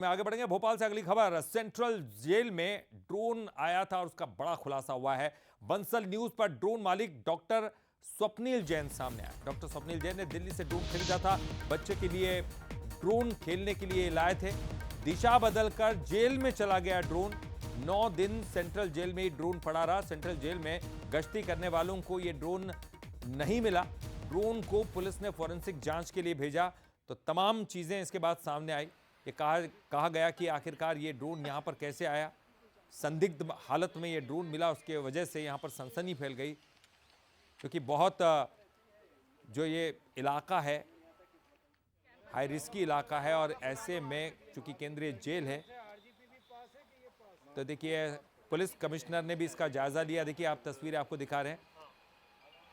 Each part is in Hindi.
में आगे बढ़ेंगे। भोपाल से अगली खबर, सेंट्रल जेल में ड्रोन आया था और उसका बड़ा खुलासा हुआ है। बंसल न्यूज पर ड्रोन मालिक डॉक्टर स्वप्निल जैन सामने आया। डॉक्टर स्वप्निल जैन ने दिल्ली से ड्रोन खरीदा था, बच्चे के लिए ड्रोन खेलने के लिए लाए थे। दिशा बदलकर जेल में चला गया ड्रोन। 9 दिन सेंट्रल जेल में ही ड्रोन पड़ा रहा। सेंट्रल जेल में गश्ती करने वालों को यह ड्रोन नहीं मिला। ड्रोन को पुलिस ने फॉरेंसिक जांच के लिए भेजा तो तमाम चीजें इसके बाद सामने आई। ये कहा गया कि आखिरकार ये ड्रोन यहाँ पर कैसे आया। संदिग्ध हालत में ये ड्रोन मिला, उसके वजह से यहाँ पर सनसनी फैल गई, क्योंकि बहुत जो ये इलाका है हाई रिस्की इलाका है और ऐसे में चूंकि केंद्रीय जेल है तो देखिए पुलिस कमिश्नर ने भी इसका जायजा लिया। देखिए आप तस्वीरें आपको दिखा रहे हैं,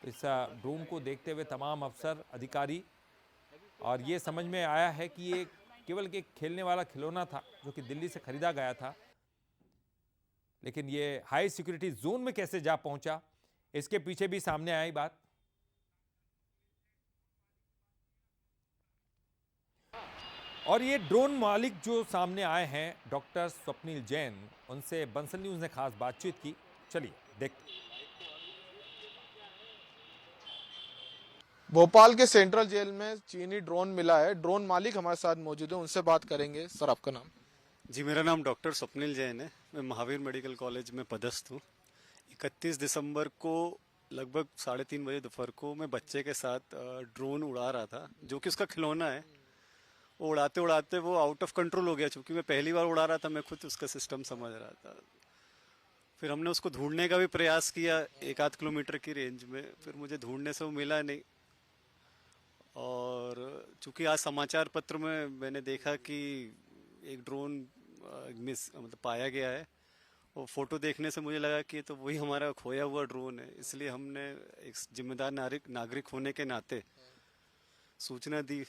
इस ड्रोन को देखते हुए तमाम अफसर अधिकारी, और ये समझ में आया है कि ये केवल एक खेलने वाला खिलौना था जो कि दिल्ली से खरीदा गया था, लेकिन ये हाई सिक्योरिटी जोन में कैसे जा पहुंचा, इसके पीछे भी सामने आई बात। और ये ड्रोन मालिक जो सामने आए हैं डॉक्टर स्वप्निल जैन, उनसे बंसल न्यूज ने खास बातचीत की। चलिए देखते हैं। भोपाल के सेंट्रल जेल में चीनी ड्रोन मिला है। ड्रोन मालिक हमारे साथ मौजूद है, उनसे बात करेंगे। सर, आपका नाम? जी, मेरा नाम डॉक्टर स्वप्निल जैन है। मैं महावीर मेडिकल कॉलेज में पदस्थ हूँ। 31 दिसंबर को लगभग 3:30 बजे दोपहर को मैं बच्चे के साथ ड्रोन उड़ा रहा था, जो कि उसका खिलौना है। वो उड़ाते उड़ाते वो आउट ऑफ कंट्रोल हो गया। चूंकि मैं पहली बार उड़ा रहा था, मैं खुद उसका सिस्टम समझ रहा था। फिर हमने उसको ढूंढने का भी प्रयास किया 1-8 किलोमीटर की रेंज में। फिर मुझे ढूंढने से वो मिला नहीं। और चूंकि आज समाचार पत्र में मैंने देखा कि एक ड्रोन मिस मतलब पाया गया है, और फोटो देखने से मुझे लगा कि ये तो वही हमारा खोया हुआ ड्रोन है। इसलिए हमने एक जिम्मेदार नागरिक होने के नाते सूचना दी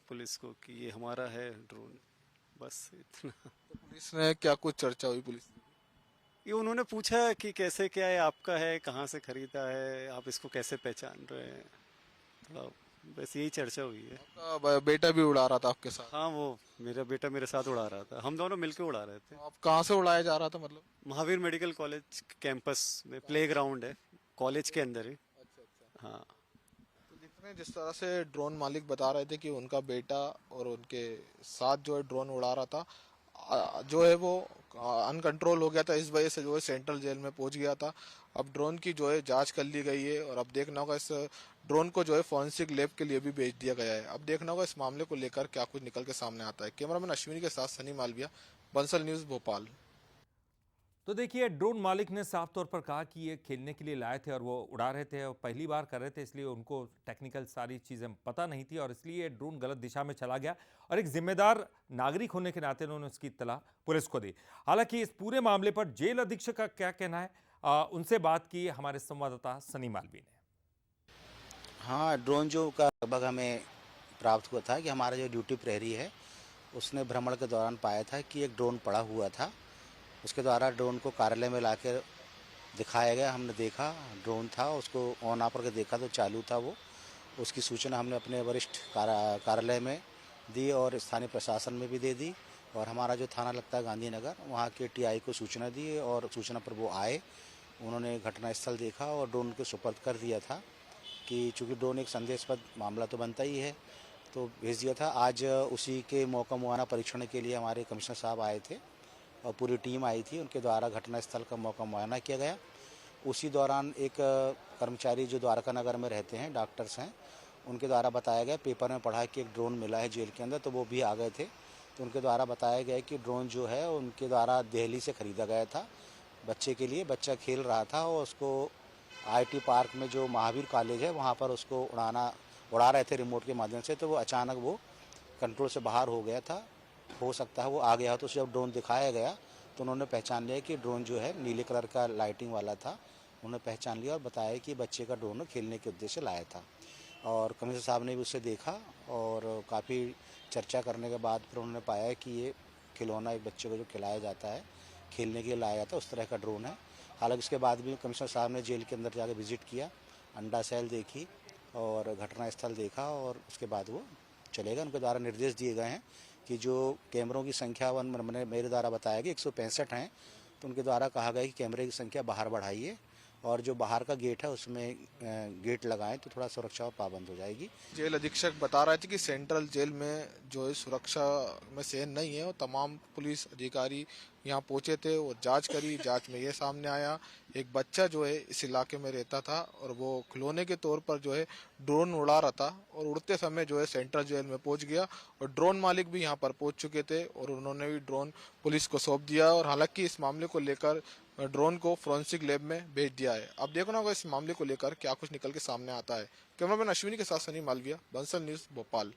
पुलिस को कि ये हमारा है ड्रोन। बस इतना। तो पुलिस ने क्या कुछ चर्चा हुई पुलिस की? ये उन्होंने पूछा कि कैसे क्या है, आपका है, कहाँ से खरीदा है, आप इसको कैसे पहचान रहे हैं। थोड़ा बस यही चर्चा हुई है। आपका बेटा भी उड़ा रहा था आपके साथ? हाँ, वो मेरा बेटा मेरे साथ उड़ा रहा था। हम दोनों मिलके उड़ा रहे थे। तो आप कहाँ से उड़ाया जा रहा था, मतलब? महावीर मेडिकल कॉलेज कैंपस में प्ले ग्राउंड है, कॉलेज के अंदर ही। अच्छा अच्छा। हाँ। तो जितने जिस तरह से ड्रोन मालिक बता रहे थे कि उनका बेटा और उनके साथ जो है ड्रोन उड़ा रहा था, जो है वो अनकंट्रोल हो गया था, इस वजह से जो है सेंट्रल जेल में पहुंच गया था। अब ड्रोन की जो है जांच कर ली गई है और अब देखना होगा इस ड्रोन को जो है फॉरेंसिक लैब के लिए भी भेज दिया गया है। अब देखना होगा इस मामले को लेकर क्या कुछ निकल के सामने आता है। कैमरामैन अश्विनी के साथ सनी मालविया, बंसल न्यूज, भोपाल। तो देखिए ड्रोन मालिक ने साफ तौर पर कहा कि ये खेलने के लिए लाए थे और वो उड़ा रहे थे और पहली बार कर रहे थे, इसलिए उनको टेक्निकल सारी चीज़ें पता नहीं थी और इसलिए ड्रोन गलत दिशा में चला गया और एक जिम्मेदार नागरिक होने के नाते उन्होंने उसकी इत्तला पुलिस को दी। हालांकि इस पूरे मामले पर जेल अधीक्षक का क्या कहना है, उनसे बात की हमारे संवाददाता सनी मालवी ने। हाँ, ड्रोन जो का लगभग हमें प्राप्त हुआ था कि हमारा जो ड्यूटी प्रहरी है उसने भ्रमण के दौरान पाया था कि एक ड्रोन पड़ा हुआ था। उसके द्वारा ड्रोन को कार्यालय में लाकर दिखाया गया। हमने देखा ड्रोन था, उसको ऑन ऑफ करके देखा तो चालू था वो। उसकी सूचना हमने अपने वरिष्ठ कार्यालय में दी और स्थानीय प्रशासन में भी दे दी, और हमारा जो थाना लगता है गांधीनगर, वहाँ के टीआई को सूचना दी और सूचना पर वो आए। उन्होंने घटनास्थल देखा और ड्रोन को सुपर्द कर दिया था कि चूँकि ड्रोन एक संदेहास्पद मामला तो बनता ही है, तो भेज दिया था। आज उसी के मौका मुआयना परीक्षण के लिए हमारे कमिश्नर साहब आए थे और पूरी टीम आई थी। उनके द्वारा घटनास्थल का मौका मुआयना किया गया। उसी दौरान एक कर्मचारी जो द्वारका नगर में रहते हैं, डॉक्टर्स हैं, उनके द्वारा बताया गया, पेपर में पढ़ा कि एक ड्रोन मिला है जेल के अंदर, तो वो भी आ गए थे। तो उनके द्वारा बताया गया कि ड्रोन जो है उनके द्वारा दिल्ली से ख़रीदा गया था बच्चे के लिए। बच्चा खेल रहा था और उसको आईटी पार्क में जो महावीर कॉलेज है वहाँ पर उसको उड़ा रहे थे रिमोट के माध्यम से, तो वो अचानक वो कंट्रोल से बाहर हो गया था। हो सकता है वो आ गया, तो जब ड्रोन दिखाया गया तो उन्होंने पहचान लिया कि ड्रोन जो है नीले कलर का लाइटिंग वाला था। उन्होंने पहचान लिया और बताया कि बच्चे का ड्रोन खेलने के उद्देश्य से लाया था। और कमिश्नर साहब ने भी उसे देखा और काफ़ी चर्चा करने के बाद फिर उन्होंने पाया कि ये खिलौना एक बच्चे को जो खिलाया जाता है, खेलने के लिए लाया जाता है, उस तरह का ड्रोन है। हालांकि इसके बाद भी कमिश्नर साहब ने जेल के अंदर जाकर विजिट किया, अंडा सेल देखी और घटनास्थल देखा, और उसके बाद वो चलेगा। उनके द्वारा निर्देश दिए गए हैं कि जो कैमरों की संख्या मैंने मेरे द्वारा बताया कि 165 हैं, तो उनके द्वारा कहा गया कि कैमरे की संख्या बाहर बढ़ाइए और जो बाहर का गेट है उसमें गेट लगाएं तो थोड़ा सुरक्षा और पाबंद हो जाएगी। जेल अधीक्षक बता रहे थे कि सेंट्रल जेल में जो है सुरक्षा में सहन नहीं है और तमाम पुलिस अधिकारी यहाँ पहुंचे थे और जांच करी। जांच में ये सामने आया एक बच्चा जो है इस इलाके में रहता था और वो खिलौने के तौर पर जो है ड्रोन उड़ा रहा था और उड़ते समय जो है सेंट्रल जेल में पहुंच गया और ड्रोन मालिक भी यहाँ पर पहुंच चुके थे और उन्होंने भी ड्रोन पुलिस को सौंप दिया और हालांकि इस मामले को लेकर ड्रोन को फोरेंसिक लैब में भेज दिया है। अब देखना होगा इस मामले को लेकर क्या कुछ निकल के सामने आता है। कैमरामैन अश्विनी के साथ सनी मालविया, बंसल न्यूज, भोपाल।